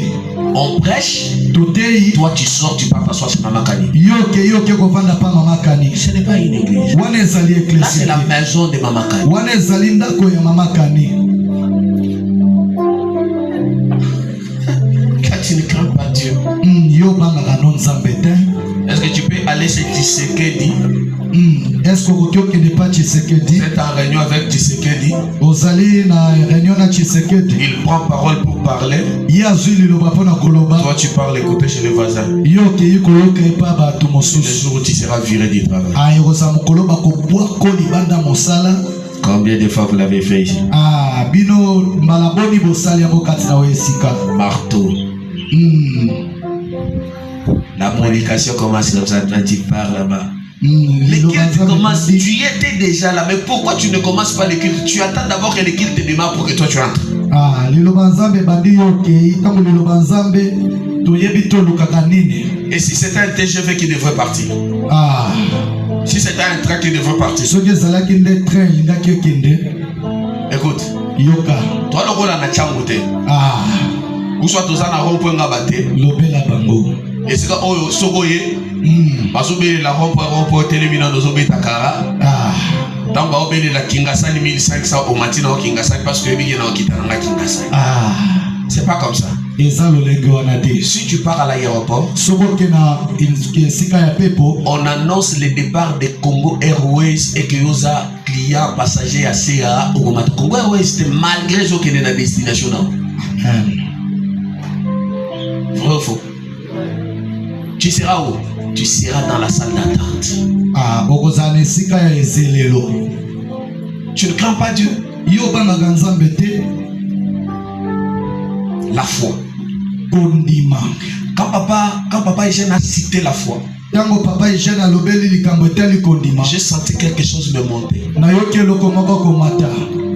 A: On prêche,
D: Totei
A: toi tu sors, tu pars t'asseoir chez Mama Kani.
D: yoke kovanda pa mama Kani.
A: Ce n'est pas une église.
D: Wana ezali
A: Là, c'est
D: eklezia
A: la
D: te.
A: maison de Mama Kani.
D: Wana ezali ndako ya mama Kani.
A: Quand tu ne crains pas Dieu,
D: Yo bangaka no nzambe te.
A: est-ce que tu peux aller chez Tshisekedi
D: Est-ce que okoki okende pa
A: et
D: Tshisekedi.
C: Vous êtes en réunion avec Tshisekedi.
D: Ozali na réunion na Tshisekedi.
C: Il prend parole pour parler.
D: Yazui liloba pona koloba.
C: Toi tu parles écouter chez les voisins.
D: Yoke yiko yoke pa ba to
C: Le
D: mosusu.
C: jour où tu seras viré du travail.
D: Ayoza mukoloba ko bwa ko libanda mosala.
C: Combien de fois vous l'avez fait ici?
D: Bino malaboni bosali yango kati na esika.
C: Marteau. La prédication commence comme ça, quand tu pars là-bas. Les cultes commencent, tu y étais déjà là, mais pourquoi tu ne commences pas les cultes? Tu attends d'abord que les cultes démarrent pour que toi tu rentres. Et si c'était un TGV qui devrait partir? Si c'était un train qui devrait partir? Écoute, toi le rôle en a tchamouté. Ou soit tous en a rompu un abatté. Et c'est quand on sogoye, parce que la rompu télémina nos obé takara. Tant que obé la kingasani 1500 au matin au kingasani parce que bien au kitana kingasani. C'est pas comme ça. Si tu pars à l'aéroport, on annonce le départ de Congo Airways et que vous avez clients passagers à CA au Congo Airways, c'est malgré ce qui est dans la destination. Vrai ou faux? Tu seras où? Tu seras dans la salle d'attente. Tu ne crains pas Dieu? La foi. Quand papa Eugène a cité la foi, j'ai senti quelque chose me monter.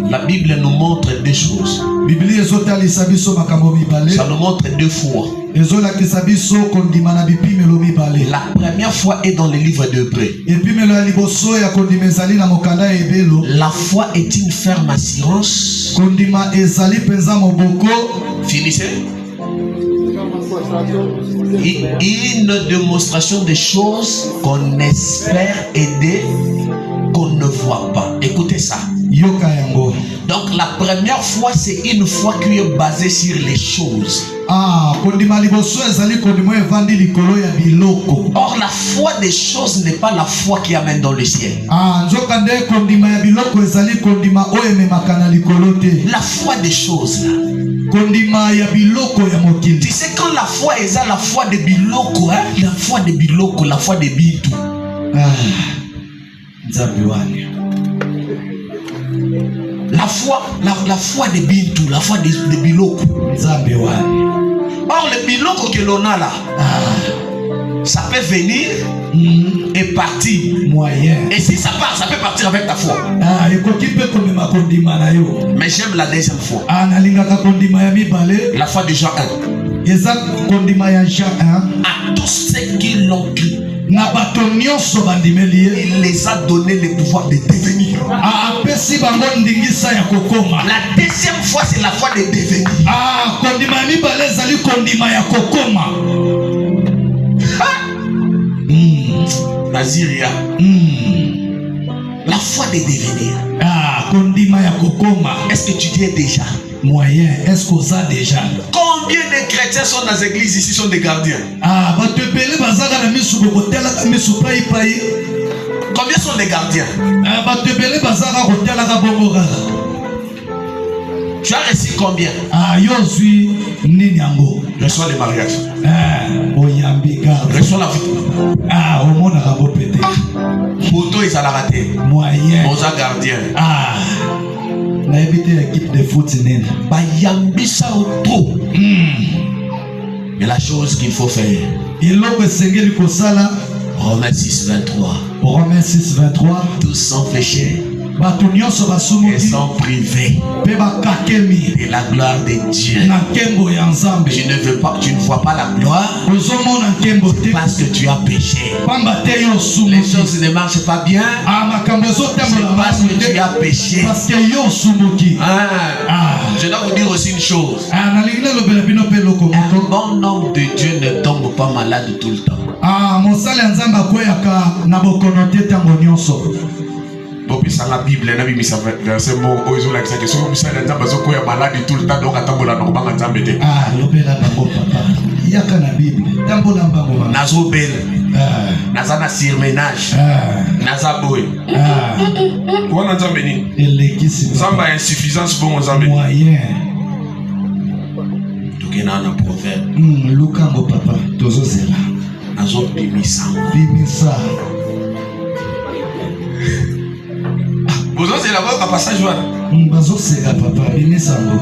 C: La Bible nous montre deux choses. Ça nous montre deux fois. La première fois est dans le livre d'Hébreux. La foi est une ferme assurance. Finissez. Une démonstration des choses qu'on espère aider, qu'on ne voit pas. Écoutez ça. Donc la première foi, c'est une foi qui est basée sur les choses. Or la foi des choses n'est pas la foi qui amène dans le ciel. La foi des choses là. Tu sais quand la foi est là, la foi de biloko, hein? La foi de biloko, la foi de bitou. La foi de bintou, la foi de biloko. Or le biloko que l'on a là, ça peut venir et partir. Et si ça part, ça peut partir avec ta foi. Mais j'aime la deuxième foi. La foi de Jean 1. À tous ceux qui l'ont cru, il les a donné le pouvoir de devenir. La deuxième fois, c'est la foi de devenir. Naziria. La foi de devenir. Est-ce que tu dis déjà?
D: Moyen, est-ce qu'on a déjà?
C: Combien de chrétiens sont dans les églises ici sont des gardiens? Combien sont les gardiens? Tu as reçu combien? Reçois le mariage. Reçois la vie. Photo ils ont raté.
D: Moyen.
C: Aux gardiens.
D: L'équipe de foot
C: mais la chose qu'il faut faire, Romains 6:23.
D: Romains 6:23.
C: Tous sont péchés et sont privés de la gloire de Dieu. Tu ne vois pas la gloire parce que tu as péché. Les choses ne marchent pas bien parce que tu as péché. Je dois vous dire aussi une chose. Un bon homme de Dieu ne tombe pas malade tout le temps. Dans la Bible, il y a un verset où il y a que si vous malade tout le temps, donc attends la
D: yaka na Bible tambola mbango ba
C: nazo belle naza na surménage naza boy wana nzambe nini
D: elekisi
C: nzamba insuffisance bon nzambe
D: moyen
C: tokena na proverbe
D: lukango papa tozozela
C: nazo bimisa bozozela kwa passage wana
D: bazoseka papa bimisa ngo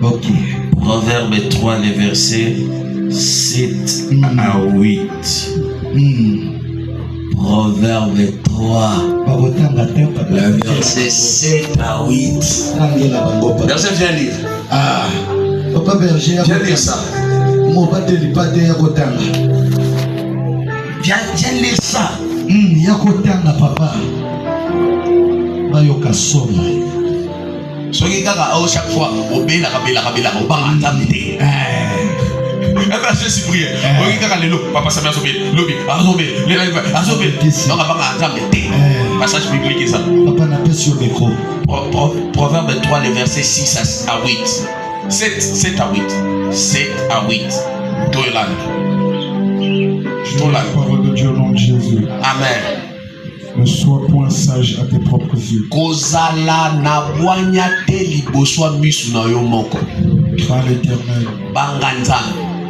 C: Ok. Proverbe 3, les versets 7 à 8. Proverbe 3, le verset 7 à 8. Verset, viens lire.
D: Papa Berger,
C: viens lire ça. Viens lire ça.
D: Yakotanga papa. Bayoka soma.
C: Soki kaka au chaque fois obela obanga nzambe te je suis prié oki kaka lelo papa sami azobe lobi azobe donc abanga nzambe te passage biblique ça
D: papa na pesi au micro
C: Proverbe 3 le verset 6 à 8 7 à 8 7 à 8 Toland
E: la parole de Dieu au nom de Jésus.
C: Amen.
E: Ne sois point sage à tes propres yeux.
C: Kozala na bwanya te liboso misu na yo moko.
E: Crains l'Éternel.
C: Banganza.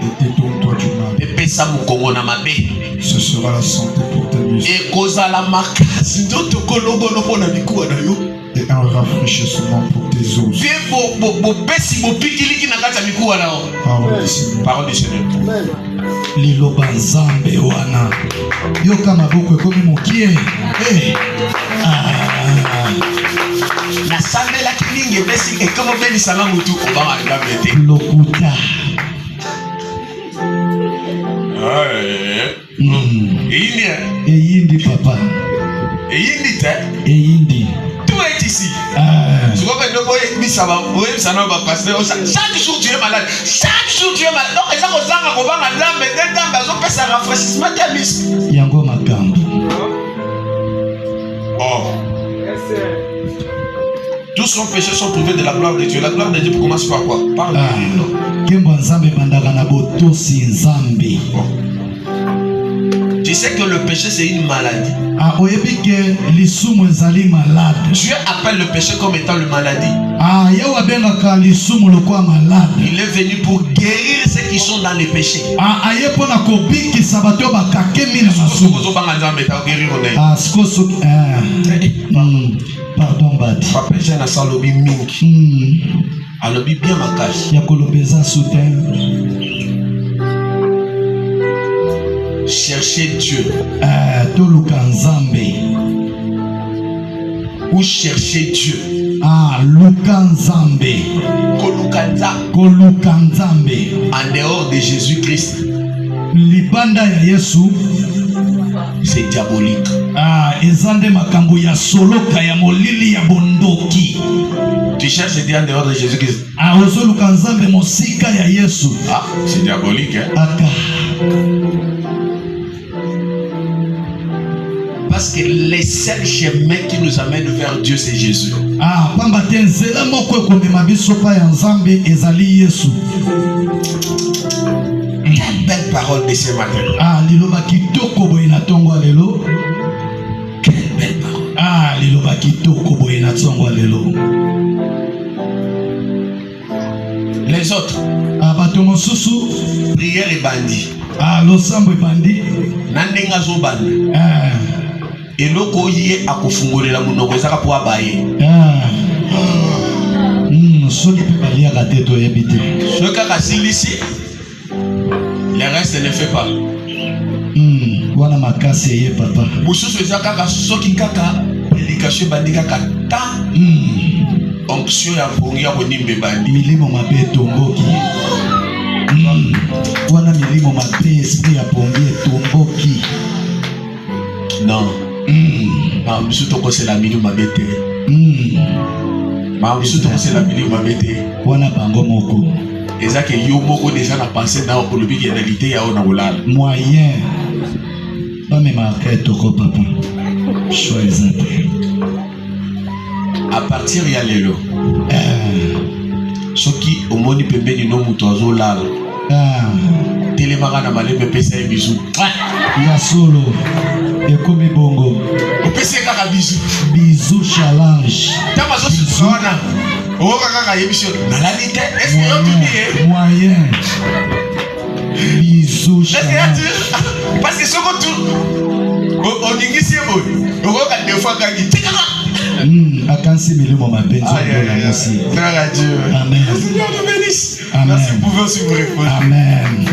E: Et détourne-toi du mal.
C: Pepesa mukongo na mabe.
E: Ce sera la santé pour tes muscles.
C: Et kozala makasi ndoto kolobolo pona bikuwa na yo.
E: Et un rafraîchissement pour tes os.
C: Vie bo pesi bo pikiliki na kata bikuwa na yo. Parole du Seigneur.
D: Liloba nzambe wana yoka maboko ekomi mokie
C: na sambela kininge besi ekomo beni sanga mutu obanga ngambe te
D: lokuta eyindi papa
C: eyindi te
D: eyindi
C: tout est ici tu vois que nous ça va ça va passer chaque jour tu es malade donc ça kozanga kobanga nzambe te nzambe azopesa rafraîchissement te miso
D: yango makambo
C: tous son péchés sont trouvés de la gloire de Dieu. La gloire de Dieu commence par quoi? Par le
D: kembo nzambe bandaka na botosi nzambe.
C: Tu sais que le péché c'est une maladie.
D: Oyebi ke lisumu ezali malade.
C: Dieu appelle le péché comme étant une maladie.
D: Yewa bengaka lisumu lokwa malade.
C: Il est venu pour guérir ceux qui sont dans les péchés.
D: Ayepo na kobikisa bato bakakemi na masumu. Skoso pardon bad.
C: Papa j'ai na salobi mingi. Alobi bien makashi.
D: Ya kolobeza soudain.
C: Chercher Dieu.
D: Toluka nzambe.
C: Ou chercher Dieu.
D: Luka nzambe. Koluka nzambe.
C: En dehors de Jésus-Christ.
D: Libanda ya Yesu.
C: C'est diabolique.
D: Ezande makambo ya soloka ya molili ya bondoki.
C: Tu cherches Dieu en dehors de Jésus-Christ.
D: Ozoluka nzambe mosika ya Yesu.
C: C'est diabolique, hein? Parce que les seuls chemins qui nous amènent vers Dieu, c'est Jésus.
D: Pamba te nzela moko ekomema biso pa ya nzambe ezali Yesu.
C: Quelle belle parole de ce matin.
D: Liloba kitoko boye na tongo lelo.
C: Quelle belle parole.
D: Liloba kitoko boye na tongo lelo.
C: Les autres.
D: Bato mosusu.
C: Prière et bandit.
D: Losambo bandi.
C: Nandenga zo bandi. Eloko ye akufungurira munoko ezaka po abaye.
D: Soki pe baliaka te toyebi te.
C: Soki kaka silisi, le reste ne fait pas.
D: Wana makasi eye papa.
C: Mosusu eza kaka soki kaka prédication bandi kaka ta. Onction ya pongi ya konimbe bandi.
D: Milimo mabe etomboki. Wana milimo mabe esprit ya pongi etomboki.
C: Non. Biso tokosela milimo mabe te. Biso tokosela milimo mabe te.
D: Wana bango moko.
C: Et ça que yo moko déjà na pensé na olobi ki réalité ya ona bolala.
D: Moyen. Pas même marqué toko papa. Choix exact.
C: À partir ya lelo. Soki omoni pembeni no muto azolala. Telemaka na malembe pesa ye bisou.
D: Ya solo. Ekomi bongo.
C: Opesa kaka bisou.
D: Bisou challenge.
C: Tama zo sona. O kaka yebiso. Na la lite. Est-ce que yo tu
D: moyen. Bisou challenge.
C: Parce que soko tu on ingisi boy. O ka defa ka ki.
D: Akansi milimo mapenzi
C: na mosi. Frère à Dieu.
D: Amen.
C: Seigneur nous bénisse.
D: Amen.
C: Merci pour vous répondre.
D: Amen.